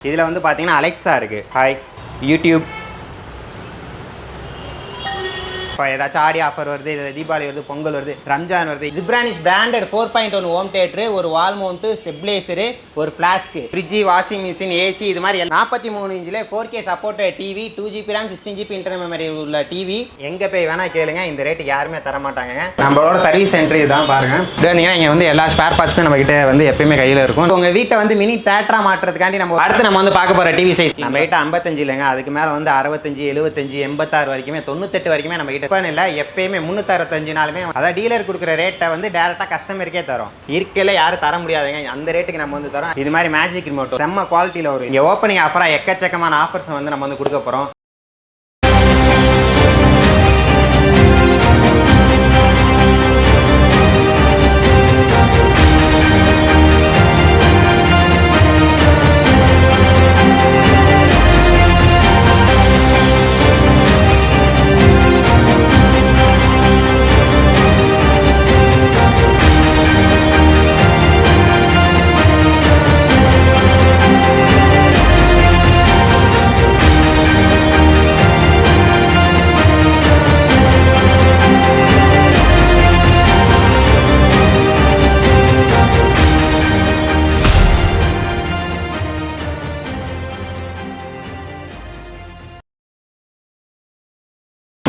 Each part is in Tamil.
இதில் வந்து பார்த்தீங்கன்னா அலெக்ஸா இருக்குது. Hi YouTube. இப்போ ஏதாச்சும் ஆடி ஆஃபர் வருது, இதில் தீபாவளி வருது, பொங்கல் வருது, ரம்ஜான் வருது. ஜிப்ரானிஷ் பிராண்டட் 4.1 ஹோம் தேட்டரு, ஒரு வால் மவுண்ட்டு, ஸ்டெபிளைசரு, ஒரு ஃப்ளாஸ்க்கு, ஃப்ரிட்ஜி, வாஷிங் மிஷின், ஏசி, இது மாதிரி 43 இன்ச்சில் 4K support TV, 2GB RAM 16GB internal memory உள்ள டிவி. எங்கே போய் வேணால் கேளுங்க, இந்த ரேட்டுக்கு யாருமே தர மாட்டாங்க. நம்மளோட சர்வீஸ் சென்டர் இதுதான் பாருங்க. இது இங்கே வந்து எல்லா ஸ்பேர் பார்ட்ஸுமே நம்ம கிட்ட வந்து எப்பயுமே கையில் இருக்கும். உங்கள் வீட்டை வந்து மினி தேட்டரா மாற்றுறதுக்காண்டி நம்ம வந்து பார்க்க போகிற டிவி சைஸ் நம்ம கிட்ட 55 இல்லைங்க, அதுக்கு மேலே வந்து 65, 75, 86 வரைக்குமே, 98 வரைக்குமே நம்ம கிட்ட இல்லை. எப்பயுமே 365 நாளுமே அதாவது டீலர் கொடுக்குற ரேட்டை வந்து டேரெக்டாக கஸ்டமருக்கே தரோம். இருக்கல யாரும் தர முடியாதுங்க, அந்த ரேட்டுக்கு நம்ம வந்து தரோம். இது மாதிரி மேஜிக் ரிமோட் செம்ம குவாலிட்டியில் வரும். இங்கே ஓப்பனிங் ஆஃபராக எக்கச்சக்கமான ஆஃபர்ஸ் வந்து நம்ம வந்து கொடுக்க போகிறோம்.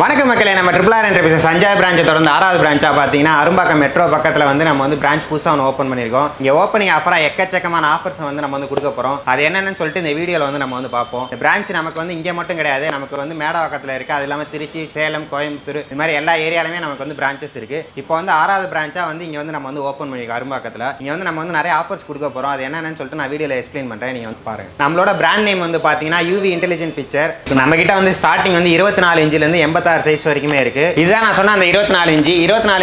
வணக்கம் மக்களே, நம்ம RRR என்டர்பிரைசஸ் சஞ்சய் பிரான்ச்சை தொடர்ந்து 6வது பிரான்ச்சாக பார்த்தீங்கன்னா அரும்பாக்கம் மெட்ரோ பக்கத்தில் வந்து நம்ம வந்து பிரான்ச் புதுசாக ஒன்று ஓப்பன் பண்ணியிருக்கோம். இங்கே ஓப்பனிங் ஆஃபராக எக்கச்சக்கமான ஆஃபர்ஸ் வந்து நம்ம வந்து கொடுக்க போகிறோம். அது என்னென்னு சொல்லிட்டு இந்த வீடியோவில் வந்து நம்ம வந்து பார்ப்போம். இந்த பிரான்ச் நமக்கு வந்து இங்கே மட்டும் கிடையாது, நமக்கு வந்து மேடவாக்கத்தில் இருக்குது. அது இல்லாமல் திருச்சி, சேலம், கோயம்புத்தூர், இது மாதிரி எல்லா ஏரியாலுமே நமக்கு வந்து பிரான்ச்சஸ் இருக்குது. இப்போ வந்து 6வது பிரான்ச்சாக வந்து இங்கே வந்து நம்ம வந்து ஓப்பன் பண்ணியிருக்கோம் அரும்பாக்கத்தில். இங்கே வந்து நம்ம வந்து நிறைய ஆஃபர்ஸ் கொடுக்க போகிறோம். அது என்னென்னு சொல்லிட்டு நான் வீடியோவில் எக்ஸ்பிளைன் பண்ணுறேன், நீங்கள் வந்து பாருங்கள். நம்மளோட பிராண்ட் நேம் வந்து பார்த்தீங்கன்னா யூவி இன்டெலிஜென்ட் பிக்சர். நம்ம கிட்ட வந்து ஸ்டார்டிங் வந்து 24 இன்ச்சிலேருந்து 86 சைஸ் வரைக்குமே இருக்கு. இதுதான் நான் சொன்ன அந்த 24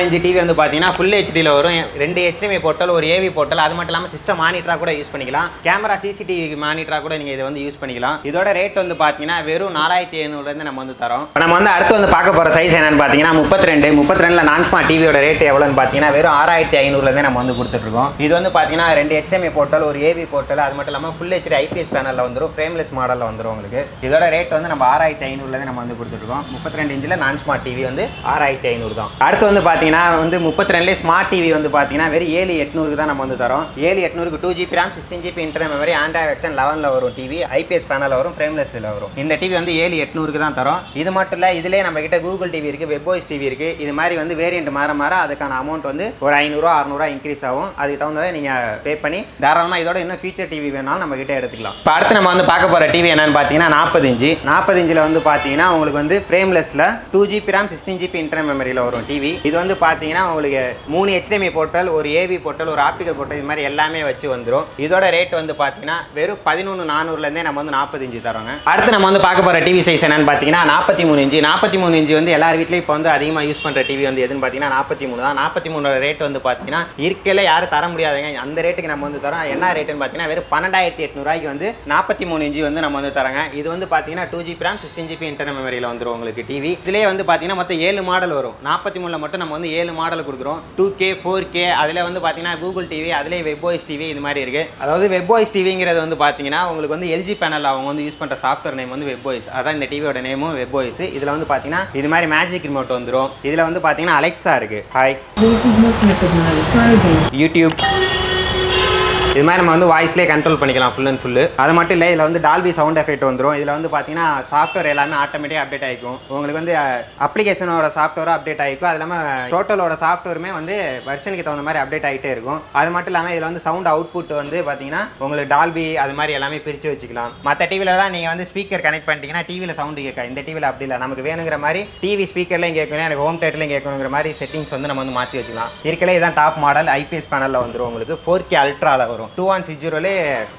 இன்ச்சு டிவி வந்து பார்த்தீங்கன்னா ஃபுல் ஹெச்டியில் வரும். 2 HDMI போர்ட்டல், ஒரு AV போர்ட்டல், அது மட்டும் இல்லாமல் சிஸ்டம் மானிட்டராக கூட யூஸ் பண்ணிக்கலாம். கேமரா CCTV மானிட்டராக கூட நீங்கள் இதை வந்து யூஸ் பண்ணிக்கலாம். இதோட ரேட் வந்து பார்த்தீங்கன்னா வெறும் 4700 நம்ம வந்து தரோம். நம்ம வந்து அடுத்து வந்து பார்க்க போகிற சைஸ் என்னன்னு பார்த்தீங்கன்னா 32 நான் ஸ்மார்ட் டிவியோட ரேட் எவ்வளோன்னு பார்த்தீங்கன்னா வெறும் 6500 நம்ம வந்து கொடுத்துட்ருக்கோம். இது வந்து பார்த்தீங்கன்னா 2 HDMI போர்ட்டல், ஒரு AV போர்ட்டல், அது மட்டும் இல்லாமல் ஃபுல் HD IPS பேனலில் வந்துடும், ஃப்ரேம்லெஸ் மாடலில் வந்துடும் உங்களுக்கு. இதோட ரேட் வந்து நம்ம 6500 நம்ம வந்து கொடுத்துட்ருக்கோம். 32 இன்ச்சில் நான் ஸ்மார்ட் டிவி வந்து 6500 தான். அடுத்து வந்து பார்த்தீங்கன்னா வந்து 32 ஸ்மார்ட் டிவி வந்து பார்த்தீங்கன்னா வெறும் 7800 தான் நம்ம வந்து தரோம். 7800க்கு 2GB RAM 16GB internal memory, Android version 11ல் வரும் டிவி, IPS பேனலில் வரும், ஃப்ரேம்லெஸ்ல வரும். இந்த டிவி வந்து 7800க்கு தான் தரோம். இது மட்டும் இல்லை, இதிலே நம்ம கிட்ட கூகுள் டிவி இருக்குது, வெப்ஓஎஸ் டிவி இருக்குது. இது மாதிரி வந்து வேரியன்ட் மாற அதுக்கான அமௌண்ட் வந்து ஒரு 500 600 இன்க்ரீஸ் ஆகும். அதுக்கு தகுந்த நீங்கள் பே பண்ணி தாராளமாக இதோட இன்னும் ஃபியூச்சர் டிவி வேணாலும் நம்ம கிட்ட எடுத்துக்கலாம். இப்போ அடுத்து நம்ம வந்து பார்க்க போகிற டிவி என்னன்னு பார்த்தீங்கன்னா 40 இன்ச்சில் வந்து பார்த்தீங்கன்னா உங்களுக்கு வந்து ஃப்ரேம்லெஸ்ல 2GB RAM 16GB இன்டர்னல் மெமரியில் வரும் டிவி. இது வந்து பார்த்தீங்கன்னா உங்களுக்கு 3 HDMI போர்ட்டல், ஒரு AV போர்ட்டல், ஒரு ஆப்டிகல் போர்ட்டல், இது மாதிரி எல்லாமே வச்சு வந்துடும். இதோட ரேட் வந்து பார்த்தீங்கன்னா வெறும் 11400 நம்ம வந்து 40 இன்ச்சு தரோங்க. அடுத்து நம்ம வந்து பார்க்க போகிற டிவி சைஸ் என்னன்னு பார்த்தீங்கன்னா 43 இன்ச்சு வந்து எல்லார் வீட்லையும் இப்போ வந்து அதிகமாக யூஸ் பண்ணுற டிவி வந்து எதுன்னு பார்த்தீங்கன்னா 43 தான். 43 ரேட் வந்து பார்த்தீங்கன்னா இருக்கல யாரும் தர முடியாதுங்க, அந்த ரேட்டுக்கு நம்ம வந்து தரோம். என்ன ரேட்டுன்னு பார்த்தீங்கன்னா வெறும் 12800 வந்து 43 இன்ச்சு வந்து நம்ம வந்து தராங்க. இது வந்து பார்த்தீங்கன்னா 2GB RAM 16GB இன்டர்னல் மெமரியில் வந்துடும் உங்களுக்கு டிவி. இதுலேயே வந்து பார்த்தீங்கன்னா மொத்தம் 7 மாடல் வரும். 43ல் மட்டும் நம்ம வந்து 7 மாடல் கொடுக்குறோம். 2K 4K, அதில் வந்து பார்த்தீங்கன்னா கூகுள் டிவி, அதிலே வெப்ஓஎஸ் டிவி, இது மாதிரி இருக்குது. அதாவது வெப்ஓஎஸ் டிவிங்கிறது வந்து பார்த்தீங்கன்னா உங்களுக்கு வந்து LG பேனல் அவங்க வந்து யூஸ் பண்ணுற சாஃப்ட்வேர் நேம் வந்து வெப்ஓஎஸ். அதான் இந்த டிவியோட நேமும் வெப்ஓஎஸ். இதில் வந்து பார்த்தீங்கன்னா இது மாதிரி மேஜிக் ரிமோட் வந்துடும். இதில் வந்து பார்த்தீங்கன்னா அலெக்ஸா இருக்குது. Hi YouTube. இது மாதிரி நம்ம வந்து வாய்ஸ்லேயே கண்ட்ரோல் பண்ணிக்கலாம் ஃபுல் அண்ட் ஃபுல்லு. அது மட்டும் இல்லை, இதில் வந்து டால்பி சவுண்ட் எஃபெக்ட் வந்துடும். இதில் வந்து பார்த்தீங்கன்னா சாஃப்ட்வேர் எல்லாமே ஆட்டோமேட்டிக்காக அப்டேட் ஆகிக்கும். உங்களுக்கு வந்து அப்ளிகேஷனோட சாஃப்ட்வேரும் அப்டேட் ஆகிக்கும். அது இல்லாமல் டோட்டலோட சாஃப்ட்வேருமே வந்து வெர்ஷனுக்கு தகுந்த மாதிரி அப்டேட் ஆகிட்டே இருக்கும். அது மட்டும் இல்லாமல் இதில் வந்து சவுண்ட் அவுட்புட் வந்து பார்த்தீங்கன்னா உங்களுக்கு டால்பி அது மாதிரி எல்லாமே பிரித்து வச்சுக்கலாம். மற்ற டிவிலலாம் நீங்கள் வந்து ஸ்பீக்கர் கனெக்ட் பண்ணிட்டீங்கன்னா டிவியில் சவுண்டு கேட்க, இந்த டிவியில் அப்படி இல்லை. நமக்கு வேணுங்கிற மாதிரி டிவி ஸ்பீக்கர்லையும் கேட்கணும், எனக்கு ஹோம் தேட்டர்லையும் கேட்கணுங்கிற மாதிரி செட்டிங்ஸ் வந்து நம்ம வந்து மாற்றி வச்சுக்கலாம். இருக்கலே இதான் டாப் மாடல் IPS பேனலில் வந்துடும். உங்களுக்கு 4K அல்ட்ராவில் வரும். 2160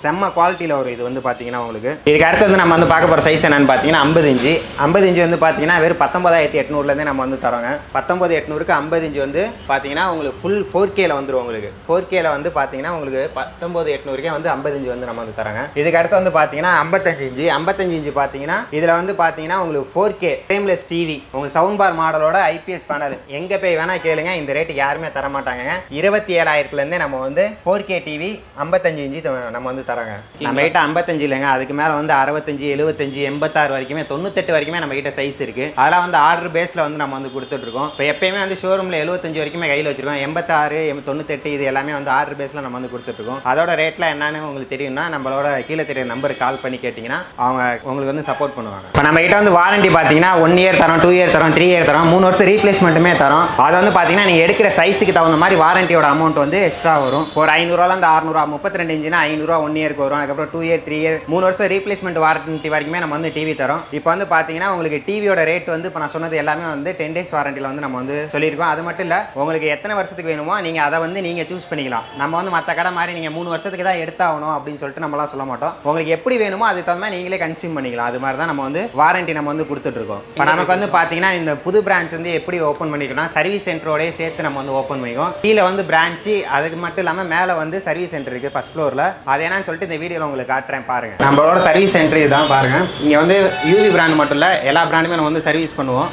செம்ம குவாலிட்டியில் வரும். இது வந்து பார்த்தீங்கன்னா உங்களுக்கு இதுக்கு அடுத்து வந்து நம்ம வந்து பார்க்க போகிற சைஸ் என்னன்னு பார்த்தீங்கன்னா 50 இன்ச்சு வந்து பார்த்தீங்கன்னா வெறும் 19800 நம்ம வந்து தரோங்க. 19800க்கு 50 இன்ச்சு வந்து பார்த்தீங்கன்னா உங்களுக்கு ஃபுல் 4Kல வந்துடும். உங்களுக்கு 4Kல வந்து பார்த்தீங்கன்னா உங்களுக்கு 19800 வந்து 50 இன்ச்சு வந்து நம்ம வந்து தராங்க. இதுக்கு அடுத்து வந்து பார்த்தீங்கன்னா 55 இன்ச்சு பார்த்தீங்கன்னா இதில் வந்து பார்த்தீங்கன்னா உங்களுக்கு 4K ஃப்ரேம்லெஸ் டிவி, உங்களுக்கு சவுண்ட் பார் மாடலோட IPS பேனல். எங்கே போய் வேணால் கேளுங்க, இந்த ரேட்டுக்கு யாருமே தர மாட்டாங்க. 27,000 நம்ம வந்து 4K டிவி 55 இன்ச்சு நம்ம வந்து தராங்க. நம்ம கிட்ட 55 இல்லைங்க, அதுக்கு மேலே வந்து 65, 75, 86 வரைக்குமே 98 வரைக்குமே நம்ம கிட்ட சைஸ் இருக்கு. அதெல்லாம் வந்து ஆர்டர் பேஸில் வந்து நம்ம வந்து கொடுத்துட்டு இருக்கோம். இப்போ எப்பயுமே வந்து ஷோரூமில் 75 வரைக்குமே கையில் வச்சிருக்கோம். 86, 98 இது எல்லாமே வந்து ஆர்டர் பேஸில் நம்ம வந்து கொடுத்துட்டு இருக்கோம். அதோட ரேட்ல என்னன்னு உங்களுக்கு தெரியும்னா நம்மளோட கீழே தெரிய நம்பருக்கு கால் பண்ணி கேட்டிங்கன்னா அவங்க உங்களுக்கு வந்து சப்போர்ட் பண்ணுவாங்க. இப்போ நம்ம கிட்ட வந்து வாரண்டி பார்த்தீங்கன்னா 1 இயர் தரோம், 2 இயர் தரோம், 3 இயர் தரோம், 3 வருஷம் ரீப்ளேஸ்மெண்ட்டுமே தரோம். அதை வந்து பார்த்தீங்கன்னா நீங்கள் எடுக்கிற சைஸுக்கு தகுந்த மாதிரி வாரண்டியோட அமௌண்ட் வந்து எக்ஸ்ட்ரா வரும். ஒரு 500 600 32 இன்ச்சுனா 500 1 இயருக்கு வரும். அதுக்கப்புறம் 2 இயர் 3 இயர் 3 வருஷம் ரீப்ளேஸ்மெண்ட் வாரண்டி வரைக்குமே நம்ம வந்து டிவி தரோம். இப்போ வந்து பார்த்தீங்கன்னா உங்களுக்கு டிவியோட ரேட் வந்து இப்போ நான் சொன்னது எல்லாமே வந்து 10 days வாரண்டியில் வந்து நம்ம வந்து சொல்லியிருக்கோம். அது மட்டும் இல்லை, உங்களுக்கு எத்தனை வருஷத்துக்கு வேணுமோ நீங்கள் அதை வந்து நீங்கள் சூஸ் பண்ணிக்கலாம். நம்ம வந்து மற்ற கடை மாதிரி நீங்கள் 3 வருஷத்துக்கு தான் எடுத்தாகணும் அப்படின்னு சொல்லிட்டு நம்மளாம் சொல்ல மாட்டோம். உங்களுக்கு எப்படி வேணுமோ அதுக்கு தகுந்த மாதிரி நீங்களே கன்சியூம் பண்ணிக்கலாம். அது மாதிரி தான் நம்ம வந்து வாரண்டி நம்ம வந்து கொடுத்துட்ருக்கோம். இப்போ நமக்கு வந்து பார்த்தீங்கன்னா இந்த புது பிரான்ச் வந்து எப்படி ஓப்பன் பண்ணிக்கணும், சர்வீஸ் சென்டரோடய சேர்த்து நம்ம வந்து ஓப்பன் பண்ணிக்கோம். கீழே வந்து பிரான்ச்சு, அதுக்கு மட்டும் இல்லாமல் மேலே வந்து சர்வீஸ் சென்டர் இருக்குது ஃபர்ஸ்ட் ஃப்ளோரில். அது என்னன்னு சொல்லிட்டு இந்த வீடியோவில் உங்களுக்கு காட்டுறேன் பாருங்க. நம்மளோட சர்வீஸ் சென்டர் இதுதான் பாருங்க. இங்கே வந்து யூவி பிராண்ட் மட்டும் இல்லை, எல்லா பிராண்டுமே நம்ம வந்து சர்வீஸ் பண்ணுவோம்.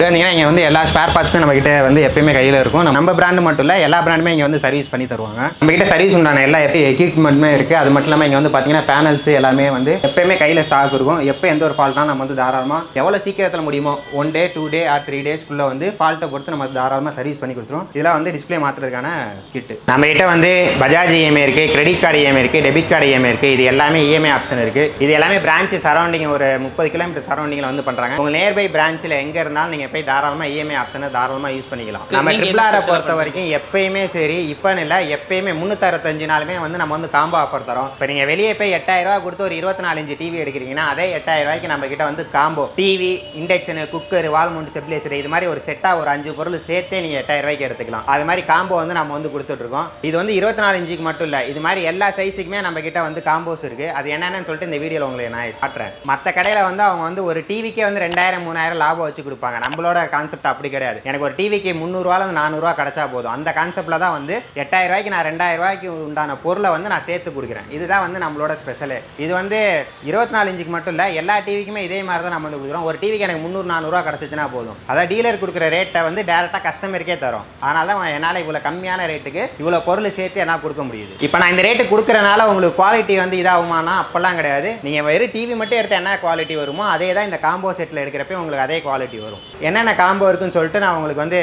வந்தீங்கன்னா இங்கே வந்து எல்லா ஸ்பேர் பார்ட்ஸுமே நம்ம கிட்ட வந்து எப்பயுமே கையில் இருக்கும். நம்ம பிராண்டு மட்டும் இல்லை, எல்லா பிராண்டுமே இங்கே வந்து சர்வீஸ் பண்ணி தருவாங்க. நம்ம கிட்ட சர்வீஸ் உண்டான எல்லா எக்யூப்மெண்ட்டுமே இருக்குது. அது மட்டும் இல்லாமல் இங்கே வந்து பார்த்தீங்கன்னா பேனல்ஸ் எல்லாமே வந்து எப்பயுமே கையில் ஸ்டாக் இருக்கும். எப்போ எந்த ஒரு ஃபால்ட்டாக நம்ம வந்து தாராளமாக எவ்வளோ சீக்கிரத்தில் முடியுமோ 1 day 2 day ஆர் 3 daysக்குள்ளே வந்து ஃபால்ட்டை பொறுத்து நம்ம தாராளமாக சர்வீஸ் பண்ணி கொடுத்துருவோம். இதெல்லாம் வந்து டிஸ்பிளே மாற்றுறதுக்கான கிட்டு. நம்ம கிட்ட வந்து பஜாஜ் இஎம்ஐ இருக்குது, கிரெடிட் கார்டு இஎம்ஐ இருக்குது, டெபிட் கார்டு இஎம்ஐ இருக்குது. இது எல்லாமே இஎம்ஐ ஆப்ஷன் இருக்குது. இது எல்லாமே பிரான்ச் சரௌண்டிங் ஒரு 30 கிலோமீட்டர் சரௌண்டிங்கில் வந்து பண்ணுறாங்க. உங்கள் நியர்பை பிரான்ச்சில் எங்கே இருந்தாலும் நீங்கள் போய் தாராளமாக இஎம்ஐ ஆப்ஷனை தாராளமாக யூஸ் பண்ணிக்கலாம். நம்ம ட்ரிபிள் ஆரை பொறுத்த வரைக்கும் எப்பயுமே சரி, இப்போன்னு இல்லை, எப்பயுமே 365 நாளுமே வந்து நம்ம வந்து காம்போ ஆஃபர் தரோம். இப்போ நீங்கள் வெளியே போய் 8000 ரூபா கொடுத்து ஒரு 24 இன்ச்சு டிவி எடுக்கிறீங்கன்னா அதே 8000 ரூபாய்க்கு நம்ம கிட்ட வந்து காம்போ டிவி, இண்டக்ஷனு, குக்கர், வால் மவுண்ட் ஸ்டெபிலைசர் இது மாதிரி ஒரு செட்டாக ஒரு 5 பொருள் சேர்த்தே நீங்கள் 8000 ரூபாய்க்கு எடுத்துக்கலாம். அது மாதிரி காம்போ வந்து நம்ம வந்து கொடுத்துட்ருக்கோம். இது வந்து 24 இன்ச்சுக்கு மட்டும் இல்லை, இது மாதிரி எல்லா சைஸுக்குமே நம்ம கிட்ட வந்து காம்போஸ் இருக்குது. அது என்னென்னு சொல்லிட்டு இந்த வீடியோவில் உங்களுக்கு நான் காட்டுறேன். மற்ற கடையில் வந்து அவங்க வந்து ஒரு டிவிக்கே வந்து 2000 3000 லாபம் வச்சு கொடுப்பாங்க. நம்மளோட கான்செப்ட் அப்படி கிடையாது. எனக்கு ஒரு டிவிக்கு 300 400 கிடைச்சா போதும். அந்த கான்செப்ட்ல தான் வந்து 8000 ரூபாய்க்கு நான் 2000 ரூபாய்க்கு உண்டான பொருளை வந்து நான் சேர்த்து கொடுக்குறேன். இதுதான் வந்து நம்மளோட ஸ்பெஷல். இது வந்து 24 இன்ச்சுக்கு மட்டும் இல்லை, எல்லா டிவிக்குமே இதே மாதிரி தான் நம்ம வந்து கொடுக்குறோம். ஒரு டிவிக்கு எனக்கு 300 400 கிடைச்சிச்சுன்னா போதும். அதாவது டீலர் கொடுக்குற ரேட்டை வந்து டேரெக்டாக கஸ்டமருக்கே தரும். அதனால தான் என்னால் இவ்வளோ கம்மியான ரேட்டுக்கு இவ்வளோ பொருள் சேர்த்து என்னால் கொடுக்க முடியுது. இப்போ நான் இந்த ரேட்டு கொடுக்குறனால உங்களுக்கு குவாலிட்டி வந்து இதாகுமானா அப்பெல்லாம் கிடையாது. நீங்கள் வெறும் டிவி மட்டும் எடுத்து என்ன குவாலிட்டி வருமோ அதே தான் இந்த காம்போ செட்டில் எடுக்கிறப்ப உங்களுக்கு அதே குவாலிட்டி வரும். என்னென்ன காம்போ இருக்குன்னு சொல்லிட்டு நான் உங்களுக்கு வந்து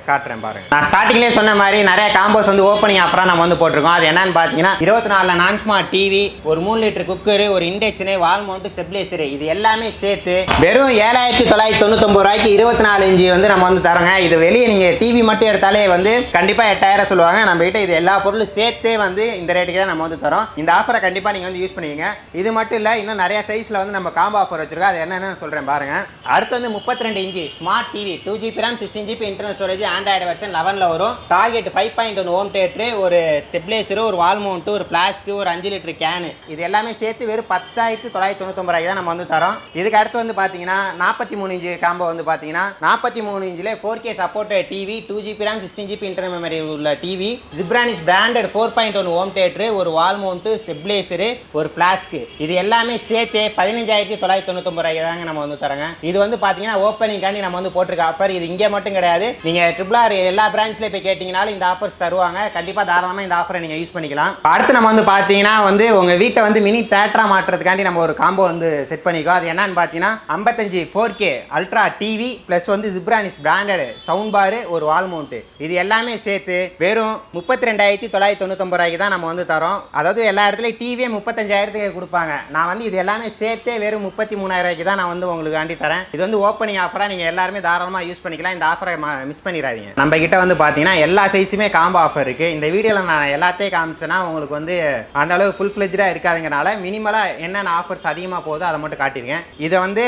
காட்டுறேன் பாருங்க. நான் ஸ்டார்டிங்லேயே சொன்ன மாதிரி நிறைய காம்போஸ் வந்து ஓப்பனிங் ஆஃபராக நம்ம வந்து போட்டிருக்கோம். அது என்னன்னு பார்த்தீங்கன்னா 24 நான் ஸ்மார்ட் டிவி, ஒரு 3 லிட்டர் குக்கரு, ஒரு இண்டக்ஷனு, வால் மவுண்ட் ஸ்டெபிலைசரு, இது எல்லாமே சேர்த்து வெறும் 7999 ரூபாய்க்கு 24 இன்ச்சு வந்து நம்ம வந்து தரோங்க. இது வெளியே நீங்கள் டிவி மட்டும் எடுத்தாலே வந்து கண்டிப்பாக 8000 சொல்லுவாங்க. நம்ம கிட்ட இது எல்லா பொருளும் சேர்த்தே வந்து இந்த ரேட்டுக்கு தான் நம்ம வந்து தரோம். இந்த ஆஃபரை கண்டிப்பாக நீங்கள் வந்து யூஸ் பண்ணுவீங்க. இது மட்டும் இல்லை, இன்னும் நிறைய சைஸில் வந்து நம்ம காம்போ ஆஃபர் வச்சிருக்கோம். அது என்னென்னு சொல்கிறேன் பாருங்க. அடுத்து வந்து 32 inch smart TV, 2GB RAM, 16GB internal storage, Android version 11ல் வரும். டார்கெட் 5.1 ஹோம் தியேட்டர், ஒரு ஸ்டெபிலைசர், ஒரு வால் மவுண்ட், ஒரு ஃபிளாஸ்க்கு, ஒரு 5 லிட்டர் கேனு, இது எல்லாமே சேர்த்து வெறும் 10,999 ரூபாய்க்கு தான் நம்ம வந்து தரோம். இதுக்கு அடுத்து வந்து பார்த்தீங்கன்னா 43 இன்ச்சு காம்போ வந்து பார்த்தீங்கன்னா 43 இன்ச்சில் 4K supported TV, 2GB RAM, 16GB internal memory உள்ள TV, Zebronics branded 4.1 home theatre, ஒரு வால் மவுண்ட், ஸ்டெபிலைசர், ஒரு ஃபிளாஸ்க்கு, இது எல்லாமே சேர்த்து 15,999 ரூபாய்க்கு தாங்க நம்ம வந்து தரோங்க. இது வந்து பார்த்தீங்கன்னா ஓப்பனிங்காண்டி நம்ம வந்து போட்டிருக்க ஆஃபர். இது இங்கே மட்டும் கிடையாது, நீங்கள் ட்ரிபிள் ஆர் எல்லா பிரான்ச்ல போய் கேட்டிங்கனாலும் இந்த ஆஃபர்ஸ் தருவாங்க. கண்டிப்பாக தாராளமாக இந்த ஆஃபரை நீங்கள் யூஸ் பண்ணிக்கலாம். அடுத்து நம்ம வந்து பார்த்தீங்கன்னா வந்து உங்கள் வீட்டை வந்து மினி தேட்டராக மாற்றுறதுக்காண்டி நம்ம ஒரு காம்போ வந்து செட் பண்ணிக்கோ. அது என்னன்னு பார்த்தீங்கன்னா 55 4K அல்ட்ரா டிவி ப்ளஸ் வந்து ஜிப்ரானிஸ் பிராண்டட் சவுண்ட் பாரு, ஒரு வால் மவுண்ட், இது எல்லாமே சேர்த்து வெறும் 32,999 ரூபாய்க்கு தான் நம்ம வந்து தரோம். அதாவது எல்லா இடத்துலையும் டிவியே 35,000 கொடுப்பாங்க. நான் வந்து இது எல்லாமே சேர்த்தே வெறும் 33,000 ரூபாய்க்கு தான் நான் வந்து உங்களுக்கு ஆண்டி தரேன். இது வந்து ஓப்பனிங் ஆஃபராக நீங்கள் எல்லாருமே தாராளமாக யூஸ் பண்ணிக்கலாம். இந்த ஆஃபரை மிஸ் பண்ணிடாதீங்க. நம்ம கிட்ட வந்து பார்த்தீங்கன்னா எல்லா சைஸுமே காம்போ ஆஃபர் இருக்குது. இந்த வீடியோவில் நான் எல்லாத்தையும் காமிச்சேன்னா உங்களுக்கு வந்து அந்த அளவு ஃபுல் ஃப்ளெஜ்டாக இருக்காதுங்கனால மினிமலாக என்னென்ன ஆஃபர்ஸ் அதிகமாக போகுதோ அதை மட்டும் காட்டியிருக்கேன். இதை வந்து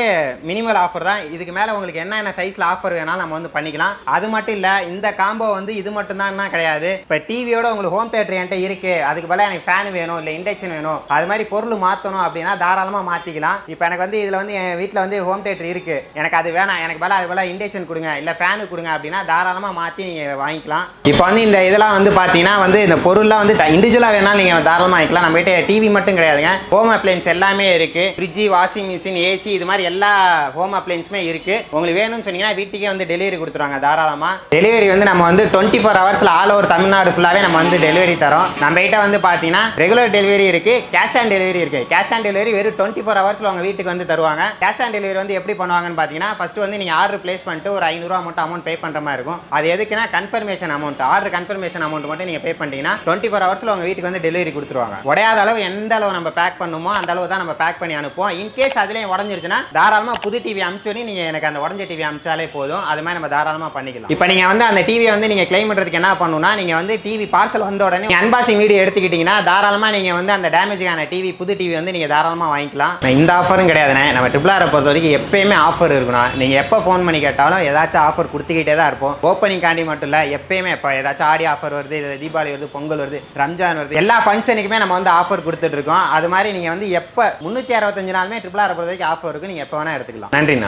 மினிமல் ஆஃபர் தான். இதுக்கு மேலே உங்களுக்கு என்னென்ன சைஸில் ஆஃபர் வேணாலும் நம்ம வந்து பண்ணிக்கலாம். அது மட்டும் இல்லை, இந்த காம்போ வந்து இது மட்டும் தான் கிடையாது. இப்போ டிவியோட உங்களுக்கு ஹோம் தியேட்டர் என்கிட்ட இருக்குது, அதுக்கு பதிலாக எனக்கு ஃபேன் வேணும், இல்லை இண்டக்ஷன் வேணும், அது மாதிரி பொருள் மாற்றணும் அப்படின்னா தாராளமாக மாற்றிக்கலாம். இப்போ எனக்கு வந்து இதில் வந்து என் வீட்டில் வந்து ஹோம் தியேட்டர் இருக்குது, எனக்கு அது வேணாம், எனக்கு பதிலாக இவ்வளோ இண்டக்ஷன் கொடுங்க இல்லை ஃபேனு கொடுங்க அப்படின்னா தாராளமாக மாற்றி நீங்கள் வாங்கிக்கலாம். இப்போ வந்து இந்த இதெல்லாம் வந்து பார்த்தீங்கன்னா வந்து இந்த பொருள்லாம் வந்து இண்டிவிஜுவலாக வேணாலும் நீங்கள் தாராளமாக வாங்கிக்கலாம். நம்மகிட்ட டிவி மட்டும் கிடையாதுங்க, ஹோம் அப்ளையன்ஸ் எல்லாமே இருக்குது. ஃப்ரிட்ஜ், வாஷிங் மிஷின், ஏசி, இது மாதிரி எல்லா ஹோம் அப்ளையன்ஸுமே இருக்குது. உங்களுக்கு வேணும்னு சொன்னீங்கன்னா வீட்டுக்கே வந்து டெலிவரி கொடுத்துருவாங்க தாராளமாக. டெலிவரி வந்து நம்ம வந்து 24 ஹவர்ஸில் ஆல் ஓவர் தமிழ்நாடு ஃபுல்லாகவே நம்ம வந்து டெலிவரி தரோம். நம்மகிட்ட வந்து பார்த்தீங்கன்னா ரெகுலர் டெலிவரி இருக்குது, கேஷ் ஆன் டெலிவரி இருக்குது. கேஷ் ஆன் டெலிவரி வெறும் 24 ஹவர்ஸில் உங்கள் வீட்டுக்கு வந்து தருவாங்க. கேஷ் ஆன் டெலிவரி வந்து எப்படி பண்ணுவாங்கன்னு பார்த்தீங்கன்னா ஃபர்ஸ்ட் வந்து நீங்கள் ஆர்டர் பிளேஸ் பண்ணிட்டு ஒரு 500 மட்டும் அமௌண்ட் பே பண்ணுற மாதிரி இருக்கும். அது எதுக்குன்னா confirmation amount, order confirmation amount மட்டும் நீங்கள் பே பண்ணிட்டீங்கன்னா 24 ஹவர்ஸில் உங்கள் வீட்டுக்கு வந்து டெலிவரி கொடுத்துருவாங்க. உடையாத அளவு எந்த அளவு நம்ம பேக் பண்ணுமோ அந்த அளவு தான் நம்ம பேக் பண்ணி அனுப்புவோம். இன்கேஸ் அதுலேயும் உடஞ்சிருச்சுன்னா தாராளமாக புது டிவி அனுப்பிச்சோன்னே நீங்கள் எனக்கு அந்த உடஞ்ச டிவி அனுப்பிச்சாலே போதும். அது மாதிரி நம்ம தாராளமாக பண்ணிக்கலாம். இப்போ நீங்கள் வந்து அந்த டிவியை வந்து நீங்கள் கிளைம் பண்ணுறதுக்கு என்ன பண்ணணும்னா நீங்கள் வந்து டிவி பார்சல் வந்த உடனே அன்பாக்சிங் வீடியோ எடுத்துக்கிட்டீங்கன்னா தாராளமாக நீங்கள் வந்து அந்த டேமேஜான டிவி புது டிவி வந்து நீங்கள் தாராளமாக வாங்கிக்கலாம். இந்த ஆஃபரும் கிடையாதுண்ணே, நம்ம ட்ரிபிள் ஆரை பொறுத்த வரைக்கும் எப்பயுமே ஆஃபர் இருக்கணும். நீங்கள் எப்போ ஃபோன் பண்ணி கேட்டாலும் ஏதாச்சும் ஆஃபர் கொடுத்துக்கிட்டே தான் இருப்போம். ஓப்பனிங் காண்டி மட்டும் இல்லை, எப்பயுமே இப்போ ஏதாச்சும் ஆடி ஆஃபர் வருது, இல்லை தீபாவளி வருது, பொங்கல் வருது, ரம்ஜான் வருது, எல்லா ஃபங்க்ஷனுக்குமே நம்ம வந்து ஆஃபர் கொடுத்துட்டு இருக்கோம். அது மாதிரி நீங்கள் வந்து எப்போ 365 நாளுமே ட்ரிபிள் ஆரை பொறுத்த வரைக்கும் ஆஃபர் இருக்குது, நீங்கள் எப்போ வேணால் எடுத்துக்கலாம். நன்றிண்ணா.